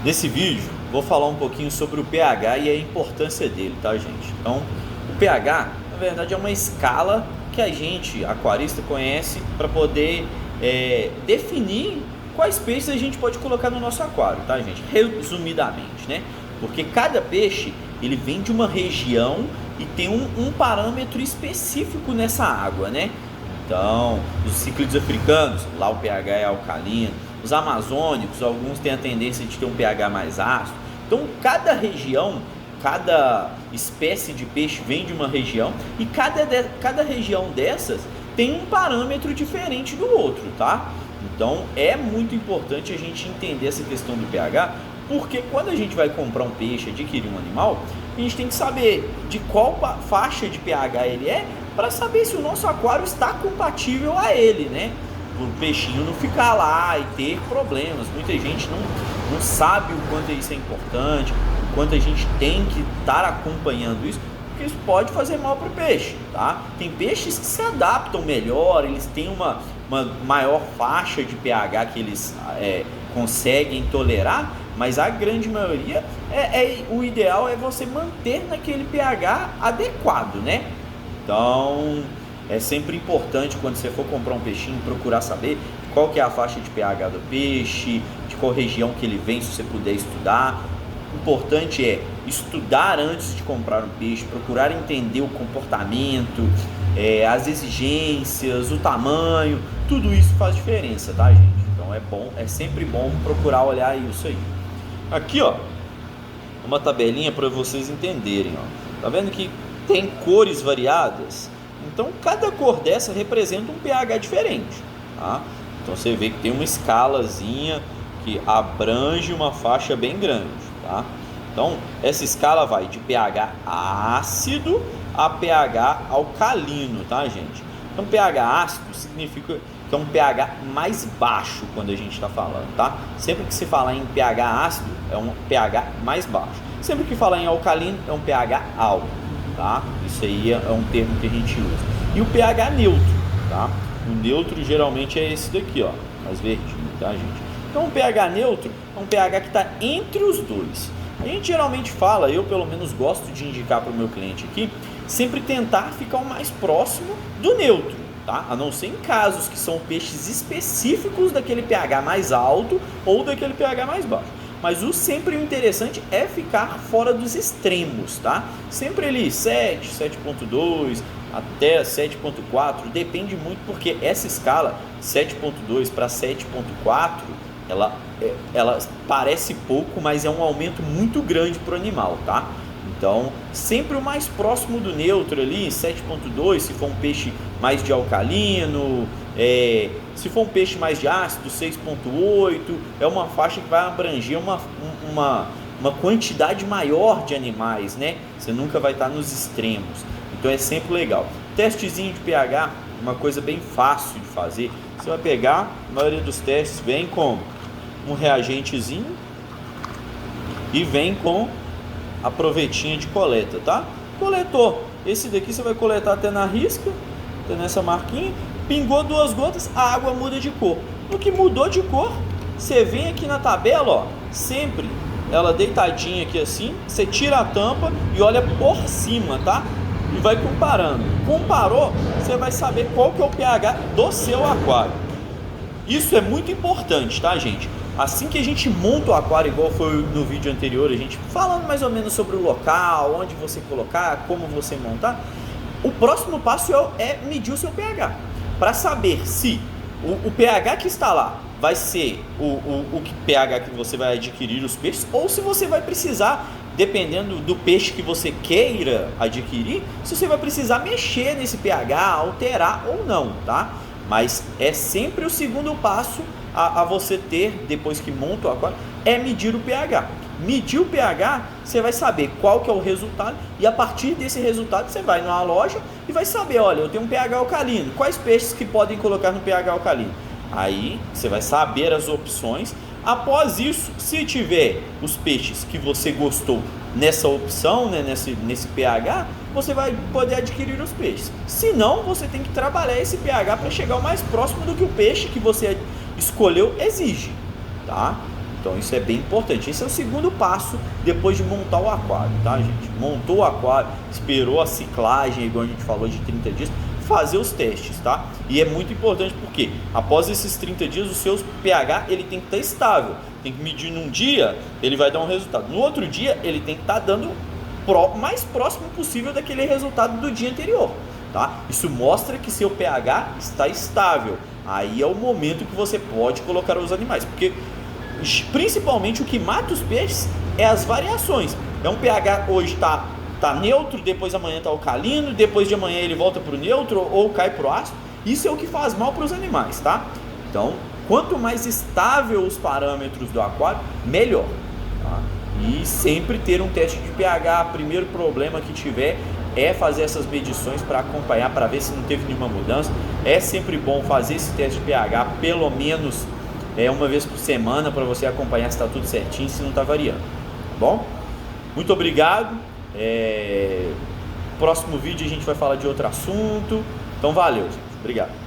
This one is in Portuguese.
Nesse vídeo, vou falar um pouquinho sobre o pH e a importância dele, tá, gente? Então, o pH, na verdade, é uma escala que a gente, aquarista, conhece para poder definir quais peixes a gente pode colocar no nosso aquário, tá, gente? Resumidamente, né? Porque cada peixe, ele vem de uma região e tem um parâmetro específico nessa água, né? Então, os cíclidos africanos, lá o pH é alcalino. Os amazônicos, alguns têm a tendência de ter um pH mais ácido. Então, cada região, cada espécie de peixe vem de uma região e cada região dessas tem um parâmetro diferente do outro, tá? Então, é muito importante a gente entender essa questão do pH, porque quando a gente vai comprar um peixe, adquirir um animal, a gente tem que saber de qual faixa de pH ele é, para saber se o nosso aquário está compatível a ele, né? O peixinho não ficar lá e ter problemas. Muita gente não sabe o quanto isso é importante, o quanto a gente tem que estar acompanhando isso, porque isso pode fazer mal para o peixe, tá? Tem peixes que se adaptam melhor, eles têm uma maior faixa de pH que eles conseguem tolerar, mas a grande maioria, o ideal é você manter naquele pH adequado, né? Então, é sempre importante quando você for comprar um peixinho, procurar saber qual que é a faixa de pH do peixe, de qual região que ele vem, se você puder estudar. O importante é estudar antes de comprar um peixe, procurar entender o comportamento, as exigências, o tamanho, tudo isso faz diferença, tá, gente? Então é sempre bom procurar olhar isso aí. Aqui, ó, uma tabelinha para vocês entenderem, ó. Tá vendo que tem cores variadas? Então, cada cor dessa representa um pH diferente, tá? Então, você vê que tem uma escalazinha que abrange uma faixa bem grande, tá? Então, essa escala vai de pH ácido a pH alcalino, tá, gente? Então, pH ácido significa que é um pH mais baixo quando a gente está falando, tá? Sempre que se falar em pH ácido, é um pH mais baixo. Sempre que falar em alcalino, é um pH alto. Tá? Isso aí é um termo que a gente usa. E o pH neutro, tá? O neutro geralmente é esse daqui, ó, mais verdinho, tá, gente? Então o pH neutro é um pH que está entre os dois. A gente geralmente fala, eu pelo menos gosto de indicar para o meu cliente aqui, sempre tentar ficar o mais próximo do neutro, tá? A não ser em casos que são peixes específicos daquele pH mais alto ou daquele pH mais baixo. Mas sempre o interessante é ficar fora dos extremos, tá? Sempre ali 7, 7.2 até 7.4, depende muito, porque essa escala 7.2 para 7.4, ela parece pouco, mas é um aumento muito grande para o animal, tá? Então, sempre o mais próximo do neutro ali, 7.2, se for um peixe mais de alcalino, se for um peixe mais de ácido, 6.8, é uma faixa que vai abranger uma quantidade maior de animais, né? Você nunca vai estar nos extremos, então é sempre legal. Testezinho de pH, uma coisa bem fácil de fazer. Você vai pegar, a maioria dos testes vem com um reagentezinho e vem com a provetinha de coleta, tá? Coletor, esse daqui você vai coletar até na risca, até nessa marquinha. Pingou 2 gotas, a água muda de cor. No que mudou de cor, você vem aqui na tabela, ó, sempre ela deitadinha aqui assim, você tira a tampa e olha por cima, tá? E vai comparando. Comparou, você vai saber qual que é o pH do seu aquário. Isso é muito importante, tá, gente? Assim que a gente monta o aquário, igual foi no vídeo anterior, a gente falando mais ou menos sobre o local, onde você colocar, como você montar, o próximo passo é medir o seu pH, para saber se o pH que está lá vai ser o pH que você vai adquirir os peixes, ou se você vai precisar, dependendo do peixe que você queira adquirir, se você vai precisar mexer nesse pH, alterar ou não, tá? Mas é sempre o segundo passo a você ter, depois que monta o aquário, é medir o pH. Medir o pH, você vai saber qual que é o resultado, e a partir desse resultado você vai numa loja e vai saber, olha, eu tenho um pH alcalino, quais peixes que podem colocar no pH alcalino? Aí você vai saber as opções. Após isso, se tiver os peixes que você gostou nessa opção, né, nesse pH, você vai poder adquirir os peixes. Se não, você tem que trabalhar esse pH para chegar o mais próximo do que o peixe que você escolheu exige, tá? Então isso é bem importante. Esse é o segundo passo depois de montar o aquário, tá, gente? Montou o aquário, esperou a ciclagem, igual a gente falou, de 30 dias, fazer os testes, tá? E é muito importante porque após esses 30 dias o seu pH ele tem que estar estável. Tem que medir num dia, ele vai dar um resultado. No outro dia, ele tem que estar dando mais próximo possível daquele resultado do dia anterior, tá? Isso mostra que seu pH está estável. Aí é o momento que você pode colocar os animais, porque principalmente o que mata os peixes é as variações. É um pH hoje está neutro, depois amanhã está alcalino, depois de amanhã ele volta para o neutro ou cai para o ácido. Isso é o que faz mal para os animais, tá? Então, quanto mais estável os parâmetros do aquário, melhor, tá? E sempre ter um teste de pH. Primeiro problema que tiver é fazer essas medições para acompanhar, para ver se não teve nenhuma mudança. É sempre bom fazer esse teste de pH pelo menos uma vez por semana, para você acompanhar se está tudo certinho, se não está variando, tá bom? Muito obrigado. Próximo vídeo a gente vai falar de outro assunto. Então valeu, gente. Obrigado.